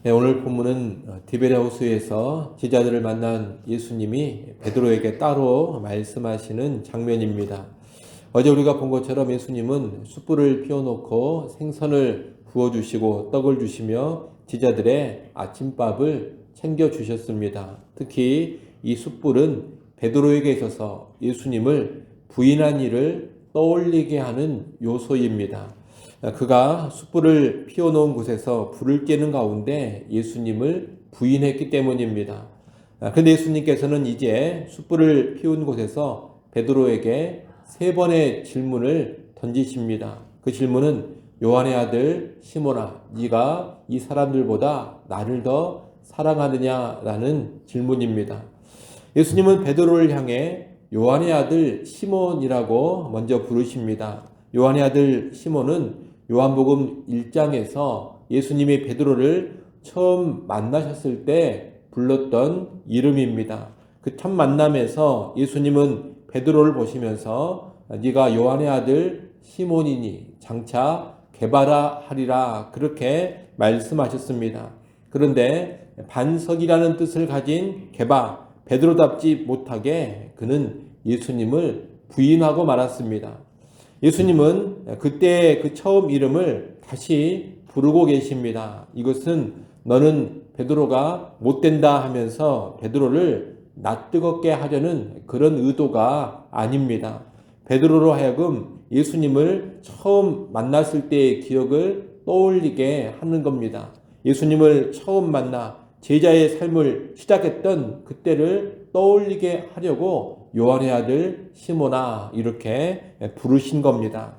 네, 오늘 본문은 디베랴호수에서 제자들을 만난 예수님이 베드로에게 따로 말씀하시는 장면입니다. 어제 우리가 본 것처럼 예수님은 숯불을 피워놓고 생선을 구워주시고 떡을 주시며 제자들의 아침밥을 챙겨주셨습니다. 특히 이 숯불은 베드로에게 있어서 예수님을 부인한 일을 떠올리게 하는 요소입니다. 그가 숯불을 피워놓은 곳에서 불을 쬐는 가운데 예수님을 부인했기 때문입니다. 그런데 예수님께서는 이제 숯불을 피운 곳에서 베드로에게 세 번의 질문을 던지십니다. 그 질문은 요한의 아들 시몬아, 네가 이 사람들보다 나를 더 사랑하느냐라는 질문입니다. 예수님은 베드로를 향해 요한의 아들 시몬이라고 먼저 부르십니다. 요한의 아들 시몬은 요한복음 1장에서 예수님이 베드로를 처음 만나셨을 때 불렀던 이름입니다. 그 첫 만남에서 예수님은 베드로를 보시면서 네가 요한의 아들 시몬이니 장차 게바라 하리라 그렇게 말씀하셨습니다. 그런데 반석이라는 뜻을 가진 게바 베드로답지 못하게 그는 예수님을 부인하고 말았습니다. 예수님은 그때 그 처음 이름을 다시 부르고 계십니다. 이것은 너는 베드로가 못된다 하면서 베드로를 낯뜨겁게 하려는 그런 의도가 아닙니다. 베드로로 하여금 예수님을 처음 만났을 때의 기억을 떠올리게 하는 겁니다. 예수님을 처음 만나 제자의 삶을 시작했던 그때를 떠올리게 하려고 요한의 아들 시몬아 이렇게 부르신 겁니다.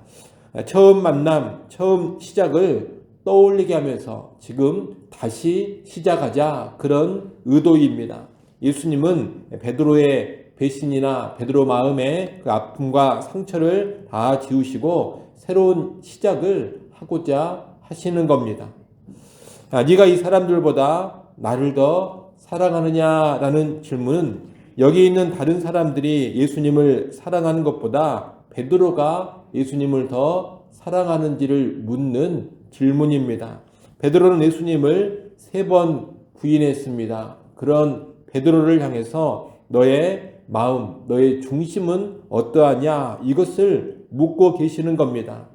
처음 만남, 처음 시작을 떠올리게 하면서 지금 다시 시작하자 그런 의도입니다. 예수님은 베드로의 배신이나 베드로 마음의 그 아픔과 상처를 다 지우시고 새로운 시작을 하고자 하시는 겁니다. 네가 이 사람들보다 나를 더 사랑하느냐라는 질문은 여기 있는 다른 사람들이 예수님을 사랑하는 것보다 베드로가 예수님을 더 사랑하는지를 묻는 질문입니다. 베드로는 예수님을 3번 부인했습니다. 그런 베드로를 향해서 너의 마음, 너의 중심은 어떠하냐 이것을 묻고 계시는 겁니다.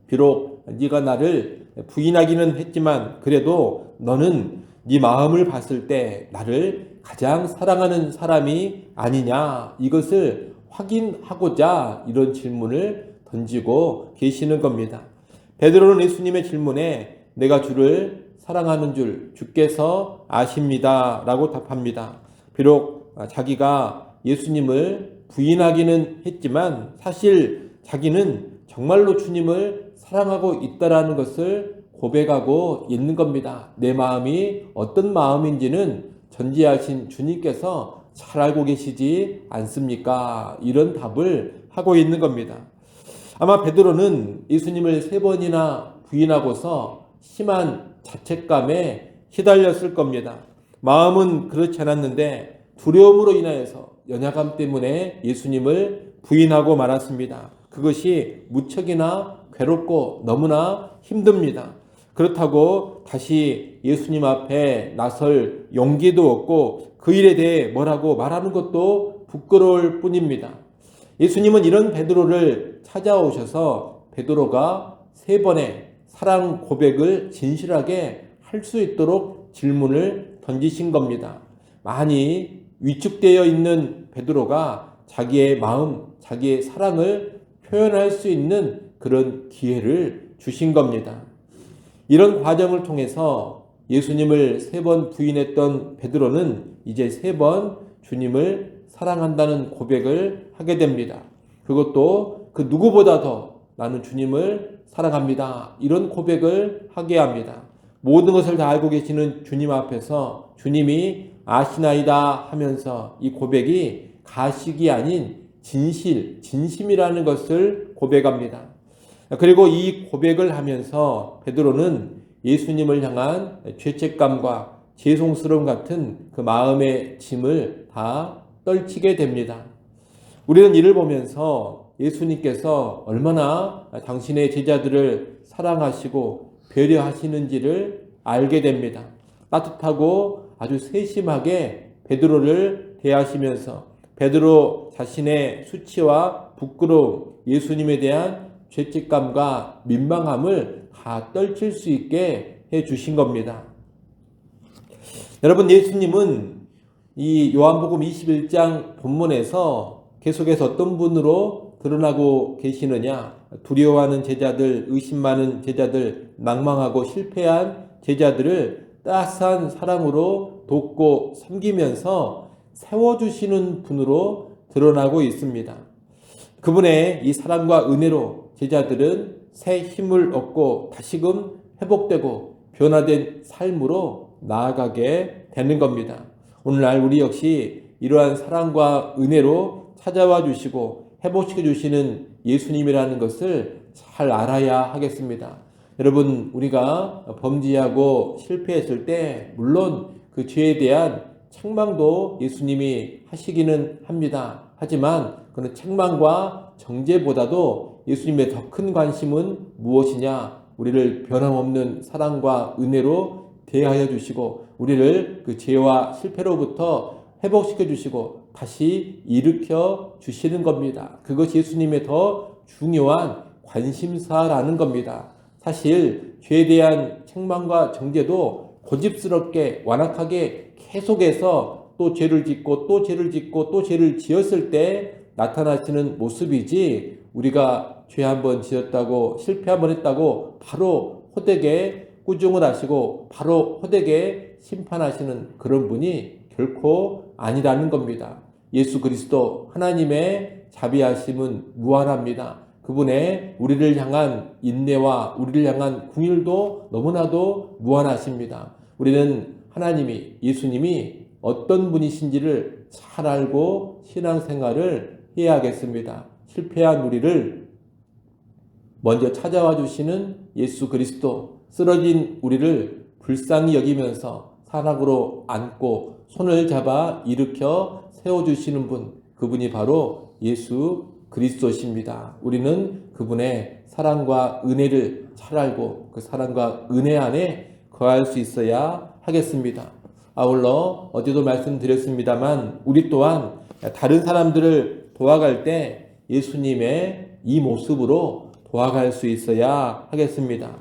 비록 네가 나를 부인하기는 했지만 그래도 너는 네 마음을 봤을 때 나를 가장 사랑하는 사람이 아니냐 이것을 확인하고자 이런 질문을 던지고 계시는 겁니다. 베드로는 예수님의 질문에 내가 주를 사랑하는 줄 주께서 아십니다 라고 답합니다. 비록 자기가 예수님을 부인하기는 했지만 사실 자기는 정말로 주님을 사랑하고 있다라는 것을 고백하고 있는 겁니다. 내 마음이 어떤 마음인지는 전지하신 주님께서 잘 알고 계시지 않습니까? 이런 답을 하고 있는 겁니다. 아마 베드로는 예수님을 3번이나 부인하고서 심한 자책감에 휘달렸을 겁니다. 마음은 그렇지 않았는데 두려움으로 인하여서 연약함 때문에 예수님을 부인하고 말았습니다. 그것이 무척이나 괴롭고 너무나 힘듭니다. 그렇다고 다시 예수님 앞에 나설 용기도 없고 그 일에 대해 뭐라고 말하는 것도 부끄러울 뿐입니다. 예수님은 이런 베드로를 찾아오셔서 베드로가 3번의 사랑 고백을 진실하게 할 수 있도록 질문을 던지신 겁니다. 많이 위축되어 있는 베드로가 자기의 마음, 자기의 사랑을 표현할 수 있는 그런 기회를 주신 겁니다. 이런 과정을 통해서 예수님을 3번 부인했던 베드로는 이제 3번 주님을 사랑한다는 고백을 하게 됩니다. 그것도 그 누구보다 더 나는 주님을 사랑합니다. 이런 고백을 하게 합니다. 모든 것을 다 알고 계시는 주님 앞에서 주님이 아시나이다 하면서 이 고백이 가식이 아닌 진심이라는 것을 고백합니다. 그리고 이 고백을 하면서 베드로는 예수님을 향한 죄책감과 죄송스러움 같은 그 마음의 짐을 다 떨치게 됩니다. 우리는 이를 보면서 예수님께서 얼마나 당신의 제자들을 사랑하시고 배려하시는지를 알게 됩니다. 따뜻하고 아주 세심하게 베드로를 대하시면서 베드로 자신의 수치와 부끄러움, 예수님에 대한 죄책감과 민망함을 다 떨칠 수 있게 해 주신 겁니다. 여러분, 예수님은 이 요한복음 21장 본문에서 계속해서 어떤 분으로 드러나고 계시느냐? 두려워하는 제자들, 의심 많은 제자들, 낭망하고 실패한 제자들을 따스한 사랑으로 돕고 섬기면서 세워주시는 분으로 드러나고 있습니다. 그분의 이 사랑과 은혜로 제자들은 새 힘을 얻고 다시금 회복되고 변화된 삶으로 나아가게 되는 겁니다. 오늘날 우리 역시 이러한 사랑과 은혜로 찾아와 주시고 회복시켜 주시는 예수님이라는 것을 잘 알아야 하겠습니다. 여러분, 우리가 범죄하고 실패했을 때 물론 그 죄에 대한 책망도 예수님이 하시기는 합니다. 하지만 그는 책망과 정죄보다도 예수님의 더 큰 관심은 무엇이냐? 우리를 변함없는 사랑과 은혜로 대하여 주시고 우리를 그 죄와 실패로부터 회복시켜 주시고 다시 일으켜 주시는 겁니다. 그것이 예수님의 더 중요한 관심사라는 겁니다. 사실 죄에 대한 책망과 정죄도 고집스럽게 완악하게 계속해서 또 죄를 짓고 또 죄를 짓고 또 죄를 지었을 때 나타나시는 모습이지, 우리가 죄 한번 지었다고 실패 한번 했다고 바로 호되게 꾸중을 하시고 바로 호되게 심판하시는 그런 분이 결코 아니라는 겁니다. 예수 그리스도 하나님의 자비하심은 무한합니다. 그분의 우리를 향한 인내와 우리를 향한 긍휼도 너무나도 무한하십니다. 우리는 하나님이, 예수님이 어떤 분이신지를 잘 알고 신앙생활을 해야겠습니다. 실패한 우리를 먼저 찾아와 주시는 예수 그리스도, 쓰러진 우리를 불쌍히 여기면서 사랑으로 안고 손을 잡아 일으켜 세워주시는 분, 그분이 바로 예수 그리스도십니다. 우리는 그분의 사랑과 은혜를 잘 알고 그 사랑과 은혜 안에 거할 수 있어야 하겠습니다. 아울러 어제도 말씀드렸습니다만 우리 또한 다른 사람들을 도와갈 때 예수님의 이 모습으로 도와갈 수 있어야 하겠습니다.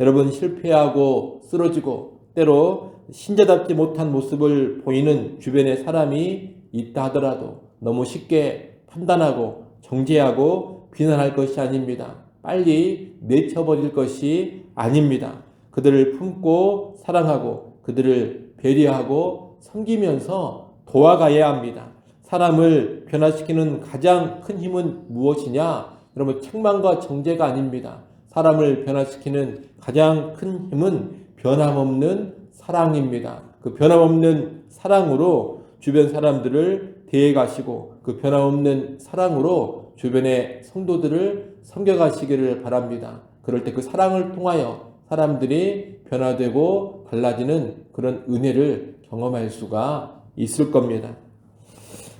여러분, 실패하고 쓰러지고 때로 신자답지 못한 모습을 보이는 주변의 사람이 있다 하더라도 너무 쉽게 판단하고 정죄하고 비난할 것이 아닙니다. 빨리 내쳐버릴 것이 아닙니다. 그들을 품고 사랑하고 그들을 배려하고 섬기면서 도와가야 합니다. 사람을 변화시키는 가장 큰 힘은 무엇이냐? 여러분, 책망과 정죄가 아닙니다. 사람을 변화시키는 가장 큰 힘은 변함없는 사랑입니다. 그 변함없는 사랑으로 주변 사람들을 대해가시고 그 변함없는 사랑으로 주변의 성도들을 섬겨가시기를 바랍니다. 그럴 때 그 사랑을 통하여 사람들이 변화되고 달라지는 그런 은혜를 경험할 수가 있을 겁니다.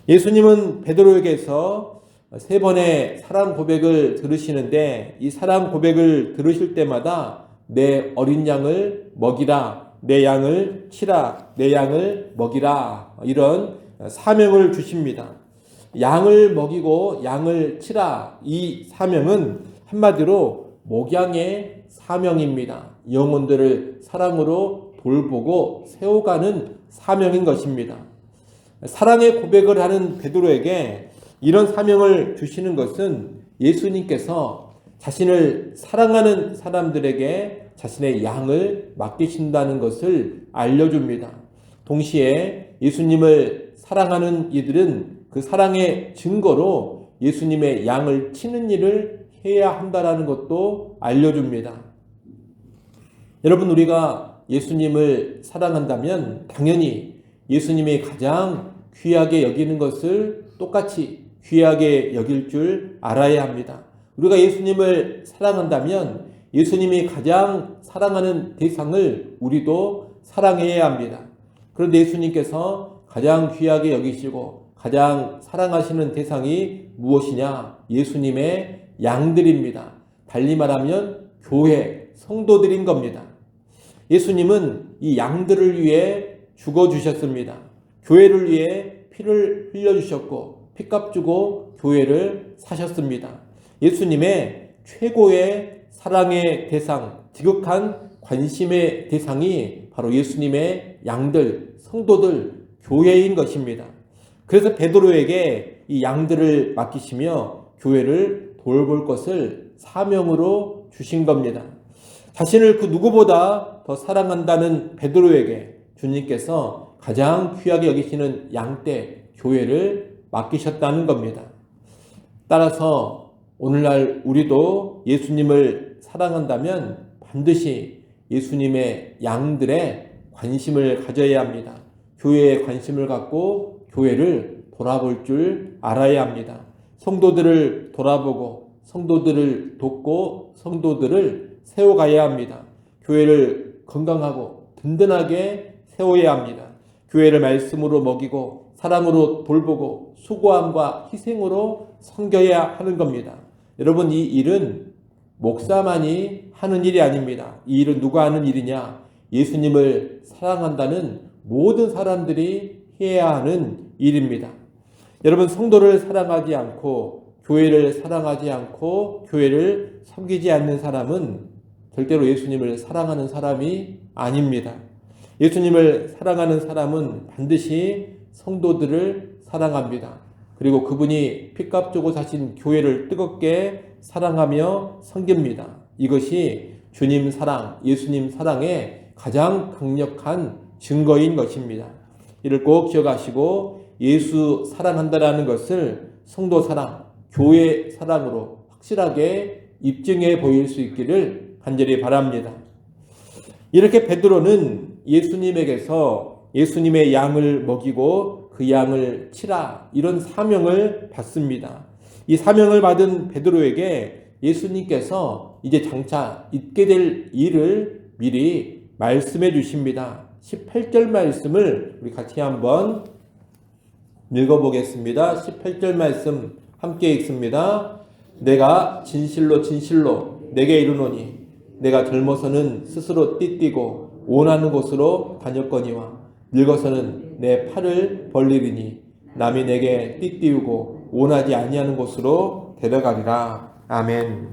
예수님은 베드로에게서 3번의 사랑 고백을 들으시는데 이 사랑 고백을 들으실 때마다 내 어린 양을 먹이라, 내 양을 치라, 내 양을 먹이라, 이런 사명을 주십니다. 양을 먹이고 양을 치라, 이 사명은 한마디로 목양의 사명입니다. 영혼들을 사랑으로 돌보고 세워가는 사명인 것입니다. 사랑의 고백을 하는 베드로에게 이런 사명을 주시는 것은 예수님께서 자신을 사랑하는 사람들에게 자신의 양을 맡기신다는 것을 알려줍니다. 동시에 예수님을 사랑하는 이들은 그 사랑의 증거로 예수님의 양을 치는 일을 해야 한다는 것도 알려줍니다. 여러분, 우리가 예수님을 사랑한다면 당연히 예수님이 가장 귀하게 여기는 것을 똑같이 귀하게 여길 줄 알아야 합니다. 우리가 예수님을 사랑한다면 예수님이 가장 사랑하는 대상을 우리도 사랑해야 합니다. 그런데 예수님께서 가장 귀하게 여기시고 가장 사랑하시는 대상이 무엇이냐? 예수님의 양들입니다. 달리 말하면 교회, 성도들인 겁니다. 예수님은 이 양들을 위해 죽어주셨습니다. 교회를 위해 피를 흘려주셨고 핏값 주고 교회를 사셨습니다. 예수님의 최고의 사랑의 대상, 지극한 관심의 대상이 바로 예수님의 양들, 성도들, 교회인 것입니다. 그래서 베드로에게 이 양들을 맡기시며 교회를 돌볼 것을 사명으로 주신 겁니다. 자신을 그 누구보다 더 사랑한다는 베드로에게 주님께서 가장 귀하게 여기시는 양떼, 교회를 맡기셨다는 겁니다. 따라서 오늘날 우리도 예수님을 사랑한다면 반드시 예수님의 양들의 관심을 가져야 합니다. 교회에 관심을 갖고 교회를 돌아볼 줄 알아야 합니다. 성도들을 돌아보고 성도들을 돕고 성도들을 세워가야 합니다. 교회를 건강하고 든든하게 세워야 합니다. 교회를 말씀으로 먹이고 사랑으로 돌보고 수고함과 희생으로 섬겨야 하는 겁니다. 여러분, 이 일은 목사만이 하는 일이 아닙니다. 이 일은 누가 하는 일이냐? 예수님을 사랑한다는 모든 사람들이 해야 하는 일입니다. 여러분, 성도를 사랑하지 않고 교회를 사랑하지 않고 교회를 섬기지 않는 사람은 절대로 예수님을 사랑하는 사람이 아닙니다. 예수님을 사랑하는 사람은 반드시 성도들을 사랑합니다. 그리고 그분이 핏값 주고 사신 교회를 뜨겁게 사랑하며 섬깁니다. 이것이 주님 사랑, 예수님 사랑의 가장 강력한 증거인 것입니다. 이를 꼭 기억하시고 예수 사랑한다라는 것을 성도 사랑, 교회 사랑으로 확실하게 입증해 보일 수 있기를 간절히 바랍니다. 이렇게 베드로는 예수님에게서 예수님의 양을 먹이고 그 양을 치라, 이런 사명을 받습니다. 이 사명을 받은 베드로에게 예수님께서 이제 장차 있게 될 일을 미리 말씀해 주십니다. 18절 말씀을 우리 같이 한번 읽어보겠습니다. 18절 말씀 함께 읽습니다. 내가 진실로 진실로 내게 이르노니 내가 젊어서는 스스로 띠띠고 원하는 곳으로 다녔거니와 늙어서는 내 팔을 벌리리니 남이 내게 띠띠우고 원하지 아니하는 곳으로 데려가리라. 아멘.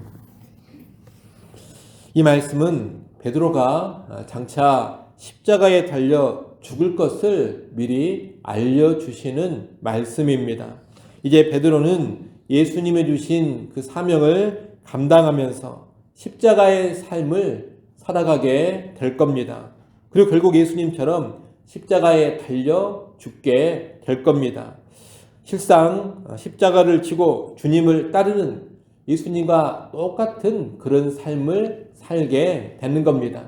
이 말씀은 베드로가 장차 십자가에 달려 죽을 것을 미리 알려주시는 말씀입니다. 이제 베드로는 예수님이 주신 그 사명을 감당하면서 십자가의 삶을 살아가게 될 겁니다. 그리고 결국 예수님처럼 십자가에 달려 죽게 될 겁니다. 실상 십자가를 지고 주님을 따르는 예수님과 똑같은 그런 삶을 살게 되는 겁니다.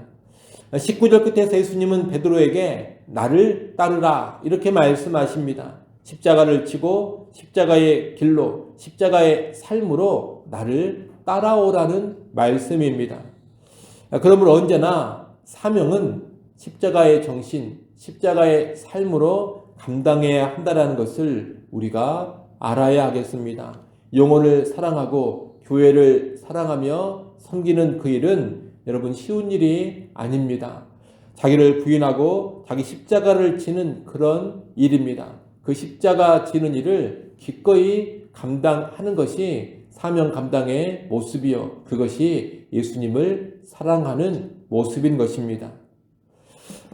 19절 끝에서 예수님은 베드로에게 나를 따르라 이렇게 말씀하십니다. 십자가를 지고 십자가의 길로 십자가의 삶으로 나를 따라오라는 말씀입니다. 그러므로 언제나 사명은 십자가의 정신, 십자가의 삶으로 감당해야 한다는 것을 우리가 알아야 하겠습니다. 영혼을 사랑하고 교회를 사랑하며 섬기는 그 일은 여러분 쉬운 일이 아닙니다. 자기를 부인하고 자기 십자가를 지는 그런 일입니다. 그 십자가 지는 일을 기꺼이 감당하는 것이 사명 감당의 모습이요, 그것이 예수님을 사랑하는 모습인 것입니다.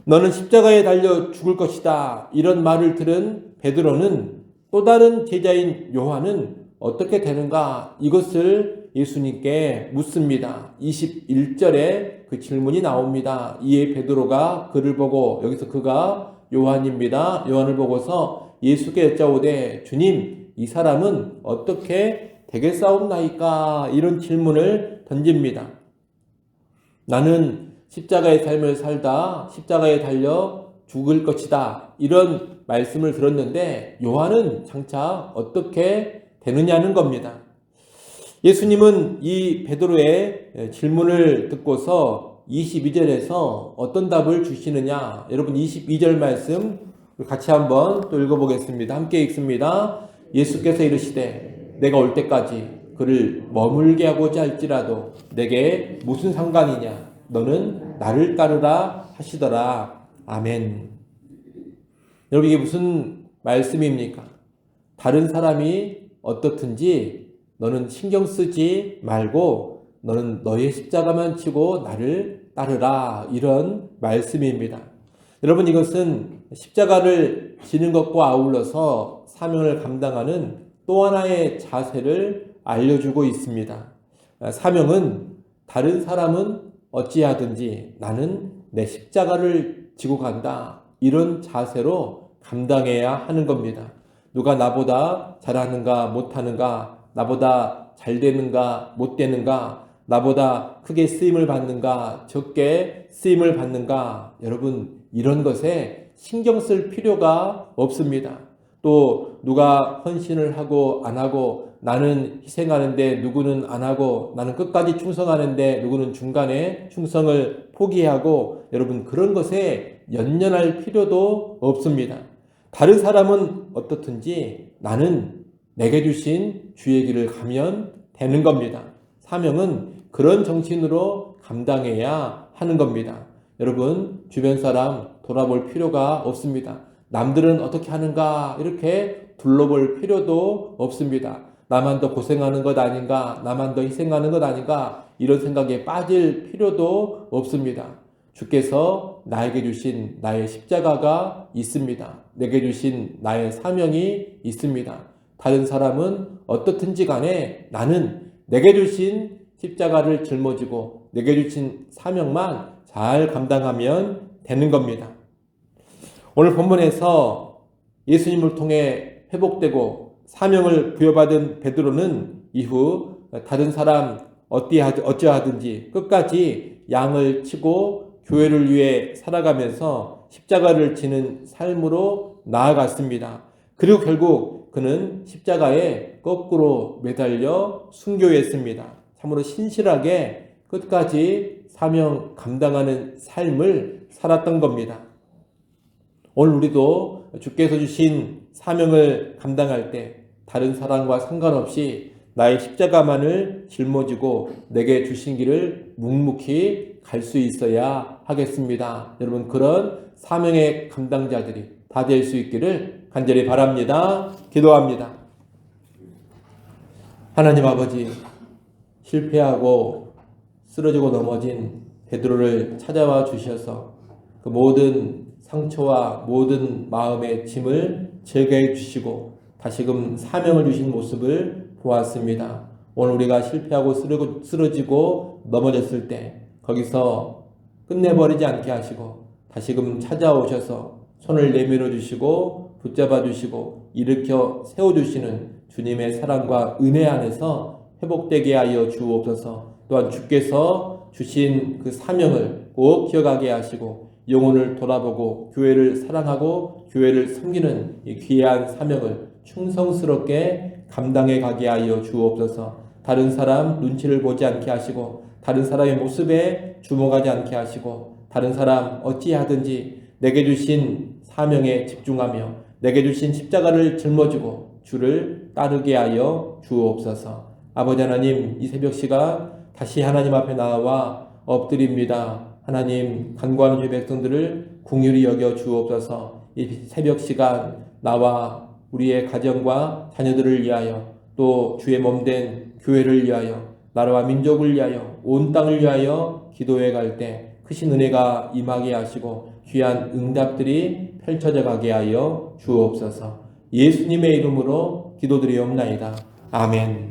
너는 십자가에 달려 죽을 것이다, 이런 말을 들은 베드로는 또 다른 제자인 요한은 어떻게 되는가, 이것을 예수님께 묻습니다. 21절에 그 질문이 나옵니다. 이에 베드로가 그를 보고, 여기서 그가 요한입니다. 요한을 보고서 예수께 여짜오되 주님, 이 사람은 어떻게 되겠사옵나이까, 이런 질문을 던집니다. 나는 십자가의 삶을 살다 십자가에 달려 죽을 것이다, 이런 말씀을 들었는데 요한은 장차 어떻게 되느냐는 겁니다. 예수님은 이 베드로의 질문을 듣고서 22절에서 어떤 답을 주시느냐, 여러분 22절 말씀 같이 한번 또 읽어보겠습니다. 함께 읽습니다. 예수께서 이르시되 내가 올 때까지 그를 머물게 하고자 할지라도 내게 무슨 상관이냐, 너는 나를 따르라 하시더라. 아멘. 여러분, 이게 무슨 말씀입니까? 다른 사람이 어떻든지 너는 신경 쓰지 말고 너는 너의 십자가만 지고 나를 따르라, 이런 말씀입니다. 여러분, 이것은 십자가를 지는 것과 아울러서 사명을 감당하는 또 하나의 자세를 알려주고 있습니다. 사명은 다른 사람은 어찌하든지 나는 내 십자가를 지고 간다, 이런 자세로 감당해야 하는 겁니다. 누가 나보다 잘하는가 못하는가, 나보다 잘 되는가 못 되는가, 나보다 크게 쓰임을 받는가 적게 쓰임을 받는가, 여러분, 이런 것에 신경 쓸 필요가 없습니다. 또 누가 헌신을 하고 안 하고, 나는 희생하는데 누구는 안 하고, 나는 끝까지 충성하는데 누구는 중간에 충성을 포기하고, 여러분, 그런 것에 연연할 필요도 없습니다. 다른 사람은 어떻든지 나는 내게 주신 주의 길을 가면 되는 겁니다. 사명은 그런 정신으로 감당해야 하는 겁니다. 여러분, 주변 사람 돌아볼 필요가 없습니다. 남들은 어떻게 하는가 이렇게 둘러볼 필요도 없습니다. 나만 더 고생하는 것 아닌가, 나만 더 희생하는 것 아닌가, 이런 생각에 빠질 필요도 없습니다. 주께서 나에게 주신 나의 십자가가 있습니다. 내게 주신 나의 사명이 있습니다. 다른 사람은 어떻든지 간에 나는 내게 주신 십자가를 짊어지고 내게 주신 사명만 잘 감당하면 되는 겁니다. 오늘 본문에서 예수님을 통해 회복되고 사명을 부여받은 베드로는 이후 다른 사람 어찌하든지 끝까지 양을 치고 교회를 위해 살아가면서 십자가를 지는 삶으로 나아갔습니다. 그리고 결국 그는 십자가에 거꾸로 매달려 순교했습니다. 참으로 신실하게 끝까지 사명 감당하는 삶을 살았던 겁니다. 오늘 우리도 주께서 주신 사명을 감당할 때 다른 사람과 상관없이 나의 십자가만을 짊어지고 내게 주신 길을 묵묵히 갈 수 있어야 하겠습니다. 여러분, 그런 사명의 감당자들이 다 될 수 있기를 간절히 바랍니다. 기도합니다. 하나님 아버지, 실패하고 쓰러지고 넘어진 베드로를 찾아와 주셔서 그 모든 상처와 모든 마음의 짐을 제거해 주시고 다시금 사명을 주신 모습을 보았습니다. 오늘 우리가 실패하고 쓰러지고 넘어졌을 때 거기서 끝내버리지 않게 하시고 다시금 찾아오셔서 손을 내밀어 주시고 붙잡아 주시고 일으켜 세워주시는 주님의 사랑과 은혜 안에서 회복되게 하여 주옵소서. 또한 주께서 주신 그 사명을 꼭 기억하게 하시고 영혼을 돌아보고 교회를 사랑하고 교회를 섬기는 이 귀한 사명을 충성스럽게 감당해 가게 하여 주옵소서. 다른 사람 눈치를 보지 않게 하시고 다른 사람의 모습에 주목하지 않게 하시고 다른 사람 어찌하든지 내게 주신 사명에 집중하며 내게 주신 십자가를 짊어지고 주를 따르게 하여 주옵소서. 아버지 하나님, 이 새벽 시간 다시 하나님 앞에 나와 엎드립니다. 하나님, 간구하는 주의 백성들을 긍휼히 여겨 주옵소서. 이 새벽 시간 나와 우리의 가정과 자녀들을 위하여 또 주의 몸된 교회를 위하여 나라와 민족을 위하여 온 땅을 위하여 기도해 갈 때 크신 은혜가 임하게 하시고 귀한 응답들이 펼쳐져 가게 하여 주옵소서. 예수님의 이름으로 기도드리옵나이다. 아멘.